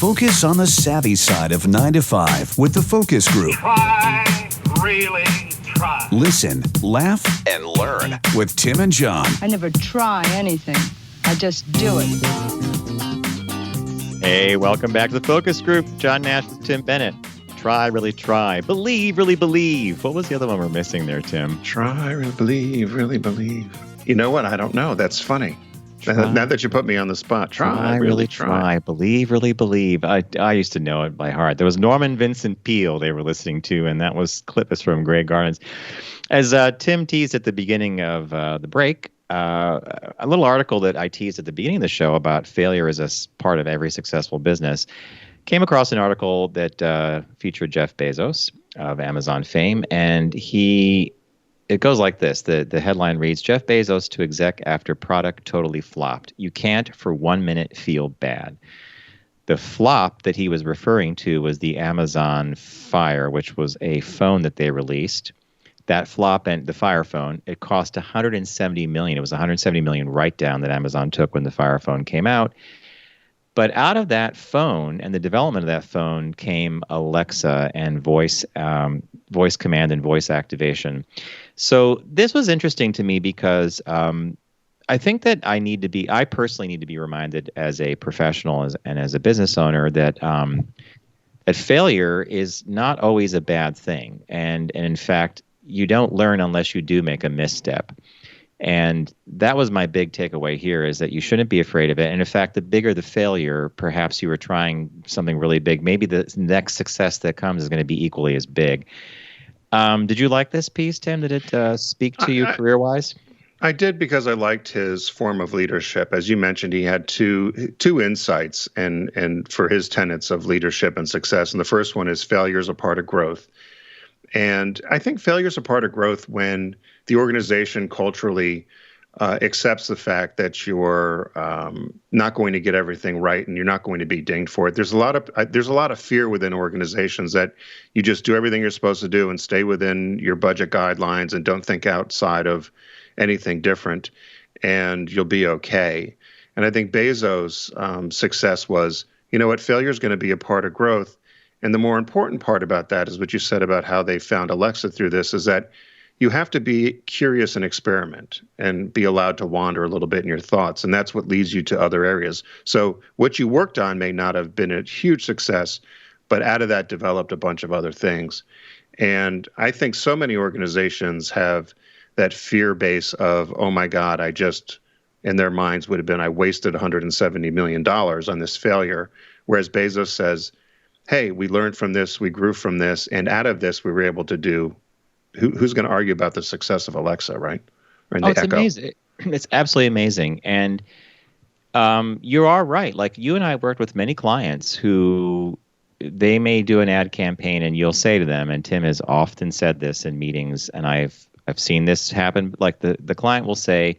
Focus on the savvy side of 9 to 5 with the Focus Group. Try, really try. Listen, laugh, and learn with Tim and John. I never try anything. I just do it. Hey, welcome back to the Focus Group. John Nash with Tim Bennett. Try, really try. Believe, really believe. What was the other one we're missing there, Tim? Try, really believe, really believe. You know what? I don't know. That's funny. Now that you put me on the spot. Try, really try. Believe, really believe. I used to know it by heart. There was Norman Vincent Peale they were listening to, and that clip was from Grey Gardens. As Tim teased at the beginning of the break, a little article that I teased at the beginning of the show about failure as a part of every successful business came across an article that featured Jeff Bezos of Amazon fame, and it goes like this. The headline reads, Jeff Bezos to exec after product totally flopped. You can't for 1 minute feel bad. The flop that he was referring to was the Amazon Fire, which was a phone that they released. That flop and the Fire phone, it cost $170 million. It was $170 million write-down that Amazon took when the Fire phone came out. But out of that phone and the development of that phone came Alexa and voice command and voice activation. So this was interesting to me because I think that I personally need to be reminded as a professional and as a business owner that failure is not always a bad thing. And in fact, you don't learn unless you do make a misstep. And that was my big takeaway here, is that you shouldn't be afraid of it. And in fact, the bigger the failure, perhaps you were trying something really big, maybe the next success that comes is going to be equally as big. Did you like this piece, Tim? Did it speak to you career-wise? I did, because I liked his form of leadership. As you mentioned, he had two insights and for his tenets of leadership and success. And the first one is failure is a part of growth. And I think failure is a part of growth when the organization culturally accepts the fact that you're not going to get everything right and you're not going to be dinged for it. There's a lot of fear within organizations that you just do everything you're supposed to do and stay within your budget guidelines and don't think outside of anything different, and you'll be okay. And I think Bezos' success was, you know what, failure is going to be a part of growth. And the more important part about that is what you said about how they found Alexa through this, is that you have to be curious and experiment and be allowed to wander a little bit in your thoughts. And that's what leads you to other areas. So what you worked on may not have been a huge success, but out of that developed a bunch of other things. And I think so many organizations have that fear base of, oh my God, in their minds would have been, I wasted $170 million on this failure. Whereas Bezos says, hey, we learned from this, we grew from this, and out of this, we were able to do. Who's going to argue about the success of Alexa, right? It's amazing. It's absolutely amazing. And you are right. Like, you and I worked with many clients who they may do an ad campaign, and you'll say to them, and Tim has often said this in meetings, and I've seen this happen. Like, the client will say,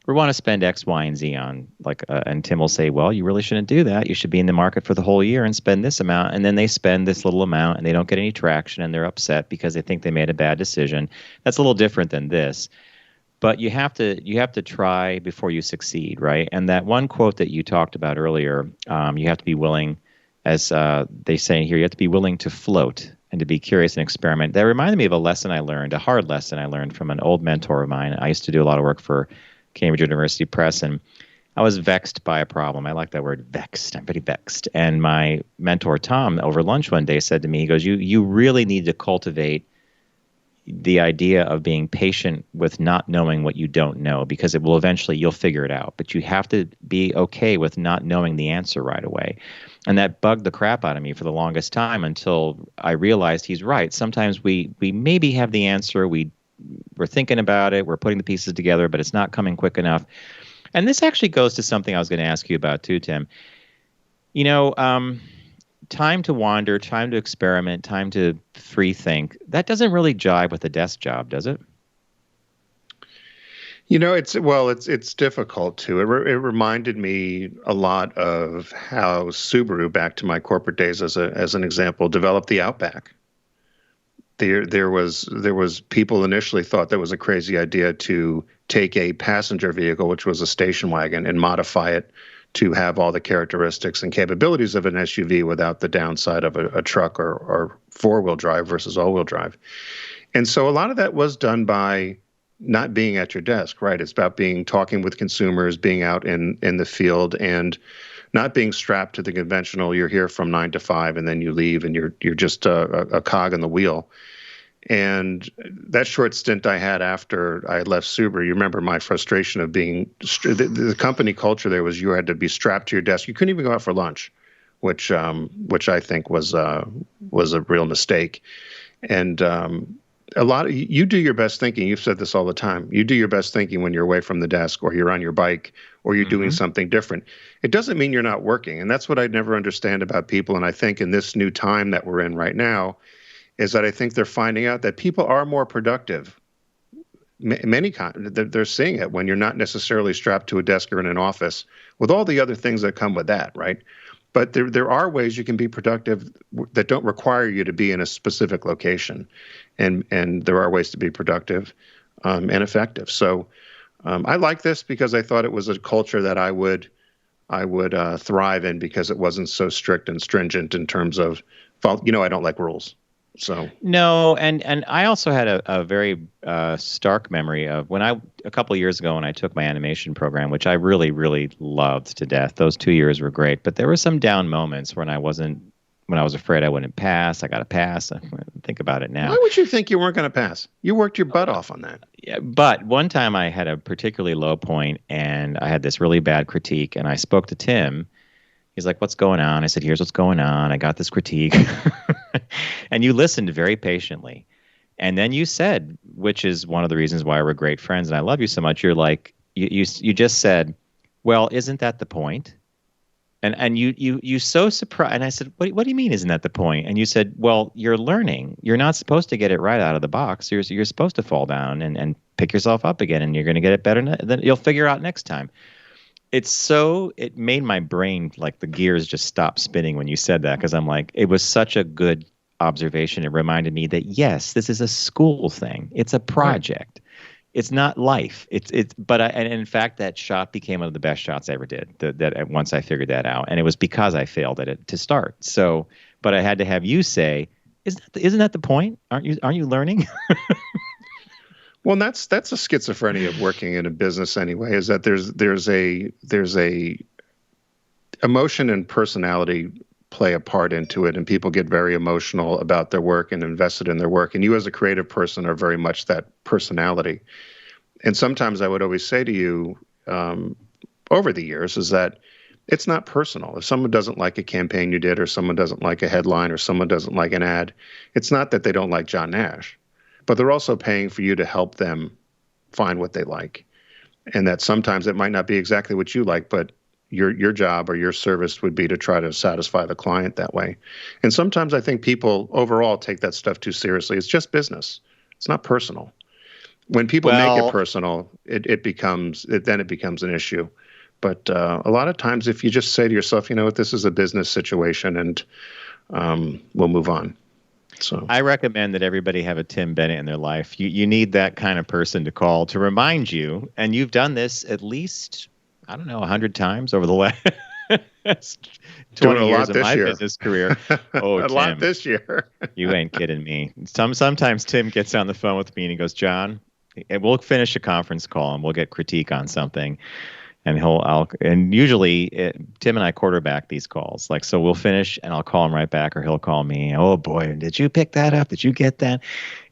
we want to spend X, Y, and Z on, and Tim will say, well, you really shouldn't do that. You should be in the market for the whole year and spend this amount. And then they spend this little amount and they don't get any traction and they're upset because they think they made a bad decision. That's a little different than this. But you have to try before you succeed, right? And that one quote that you talked about earlier, you have to be willing, as they say here, you have to be willing to float and to be curious and experiment. That reminded me of a hard lesson I learned from an old mentor of mine. I used to do a lot of work for Cambridge University Press, and I was vexed by a problem. I like that word, vexed. I'm pretty vexed. And my mentor, Tom, over lunch one day said to me, he goes, you really need to cultivate the idea of being patient with not knowing what you don't know, because it will eventually, you'll figure it out. But you have to be okay with not knowing the answer right away. And that bugged the crap out of me for the longest time until I realized he's right. Sometimes we maybe have the answer, we're thinking about it, we're putting the pieces together, but it's not coming quick enough. And this actually goes to something I was going to ask you about too, Tim. Time to wander, time to experiment, time to free think, that doesn't really jive with a desk job, does it? It's difficult to. It reminded me a lot of how Subaru, back to my corporate days as an example, developed the Outback. There was people initially thought that was a crazy idea to take a passenger vehicle, which was a station wagon, and modify it to have all the characteristics and capabilities of an SUV without the downside of a truck or four-wheel drive versus all-wheel drive. And so a lot of that was done by not being at your desk, right? It's about talking with consumers, being out in the field, and not being strapped to the conventional. You're here from 9 to 5, and then you leave, and you're just a cog in the wheel. And that short stint I had after I left Subaru, you remember my frustration of being the company culture there was you had to be strapped to your desk. You couldn't even go out for lunch, which I think was a real mistake. And you do your best thinking. You've said this all the time. You do your best thinking when you're away from the desk, or you're on your bike, or you're doing something different. It doesn't mean you're not working. And that's what I'd never understand about people. And I think in this new time that we're in right now, is that I think they're finding out that people are more productive. They're seeing it when you're not necessarily strapped to a desk or in an office with all the other things that come with that, right? But there are ways you can be productive that don't require you to be in a specific location, and there are ways to be productive and effective. So I like this because I thought it was a culture that I would thrive in, because it wasn't so strict and stringent in terms of, I don't like rules. So no, and I also had a very stark memory of a couple of years ago when I took my animation program, which I really, really loved to death. Those 2 years were great, but there were some down moments when I was afraid I wouldn't pass. I got to pass. I think about it now. Why would you think you weren't going to pass? You worked your butt off on that. Yeah, but one time I had a particularly low point, and I had this really bad critique, and I spoke to Tim. He's like, "What's going on?" I said, "Here's what's going on. I got this critique." And you listened very patiently. And then you said, which is one of the reasons why we're great friends and I love you so much, you're like, you just said, "Well, isn't that the point?" And you so surprised. And I said, what do you mean, isn't that the point? And you said, "Well, you're learning. You're not supposed to get it right out of the box. You're supposed to fall down and pick yourself up again, and you're going to get it better. Then you'll figure out next time." It made my brain, like the gears just stop spinning when you said that, because I'm like, it was such a good observation. It reminded me that, yes, this is a school thing. It's a project. Right. It's not life. And in fact, that shot became one of the best shots I ever did. That once I figured that out, and it was because I failed at it to start. So, but I had to have you say, "Isn't that the point? Aren't you learning?" Well, that's a schizophrenia of working in a business anyway, is that there's a emotion and personality play a part into it, and people get very emotional about their work and invested in their work. And you as a creative person are very much that personality. And sometimes I would always say to you over the years is that it's not personal. If someone doesn't like a campaign you did, or someone doesn't like a headline, or someone doesn't like an ad, it's not that they don't like John Nash. But they're also paying for you to help them find what they like. And that sometimes it might not be exactly what you like, but your job or your service would be to try to satisfy the client that way. And sometimes I think people overall take that stuff too seriously. It's just business. It's not personal. When people make it personal, it becomes an issue. But a lot of times if you just say to yourself, you know what, this is a business situation, and we'll move on. So I recommend that everybody have a Tim Bennett in their life. You need that kind of person to call to remind you. And you've done this at least, 100 times over the last 20 years of my business career. Oh, a lot this year. You ain't kidding me. Sometimes Tim gets on the phone with me and he goes, "John, we'll finish a conference call and we'll get critique on something." And usually Tim and I quarterback these calls. Like, so we'll finish and I'll call him right back, or he'll call me. "Oh boy, did you pick that up? Did you get that?"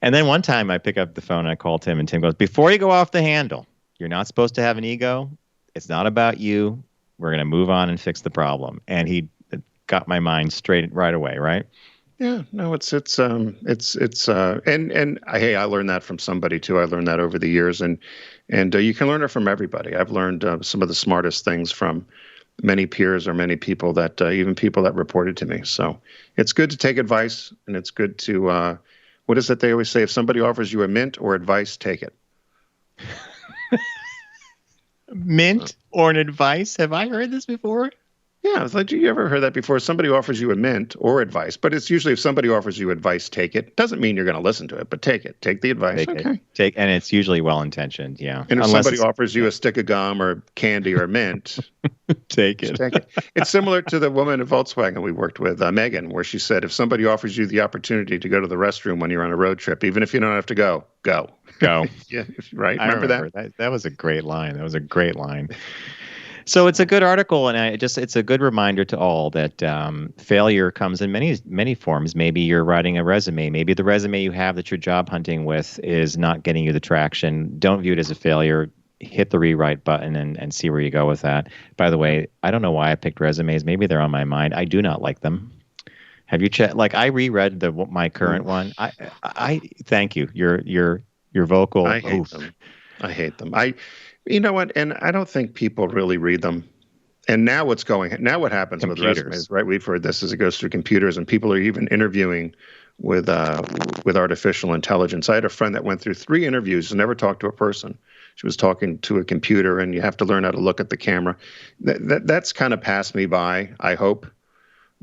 And then one time I pick up the phone and I call Tim, and Tim goes, "Before you go off the handle, you're not supposed to have an ego. It's not about you. We're going to move on and fix the problem." And he got my mind straight right away. Right. Yeah, no, hey, I learned that from somebody too. I learned that over the years, and you can learn it from everybody. I've learned some of the smartest things from many peers or many people that even people that reported to me. So it's good to take advice, and it's good to what is it they always say? If somebody offers you a mint or advice, take it. Mint or an advice? Have I heard this before? Yeah, it's like, you ever heard that before? Somebody offers you a mint or advice, but it's usually if somebody offers you advice, take it. Doesn't mean you're going to listen to it, but take it. Take the advice. And it's usually well intentioned. Yeah. And if somebody offers you a stick of gum or candy or mint, take just it. take it. It's similar to the woman at Volkswagen we worked with, Megan, where she said, if somebody offers you the opportunity to go to the restroom when you're on a road trip, even if you don't have to go. Go. Yeah, right. I remember that? That was a great line. So it's a good article, and it's a good reminder to all that failure comes in many forms. Maybe you're writing a resume. Maybe the resume you have that you're job hunting with is not getting you the traction. Don't view it as a failure. Hit the rewrite button and see where you go with that. By the way, I don't know why I picked resumes. Maybe they're on my mind. I do not like them. Have you checked? Like, I reread my current one. I thank you. Your vocal. I hate them. You know what? And I don't think people really read them. And now what happens with resumes, right? We've heard this as it goes through computers, and people are even interviewing with artificial intelligence. I had a friend that went through 3 interviews and never talked to a person. She was talking to a computer, and you have to learn how to look at the camera. That's kind of passed me by, I hope.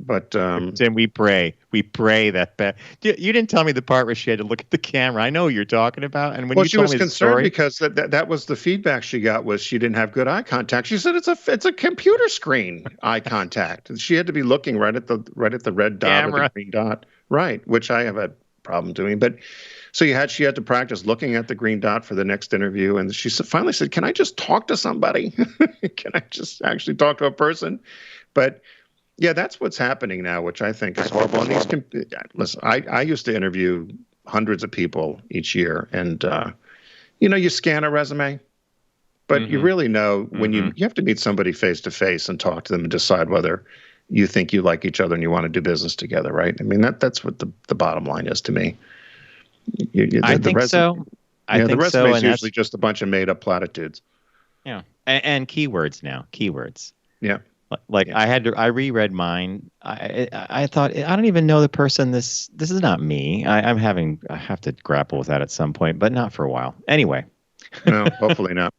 But and we pray that you didn't tell me the part where she had to look at the camera. I know what you're talking about. And when she was concerned because that was the feedback she got, was she didn't have good eye contact. She said it's a computer screen eye contact. She had to be looking right at the red dot or the green dot, right? Which I have a problem doing. But so she had to practice looking at the green dot for the next interview, and she finally said, "Can I just talk to somebody? Can I just actually talk to a person?" But yeah, that's what's happening now, which I think is horrible. And listen, I used to interview hundreds of people each year, and you scan a resume, but you really know when you have to meet somebody face to face and talk to them and decide whether you think you like each other and you want to do business together, right? I mean, that's what the bottom line is to me. I think so. The resume is usually just a bunch of made up platitudes. Yeah, and keywords now. Keywords. Yeah. Like I reread mine. I thought, I don't even know the person. This is not me. I have to grapple with that at some point, but not for a while. Anyway. No, hopefully not.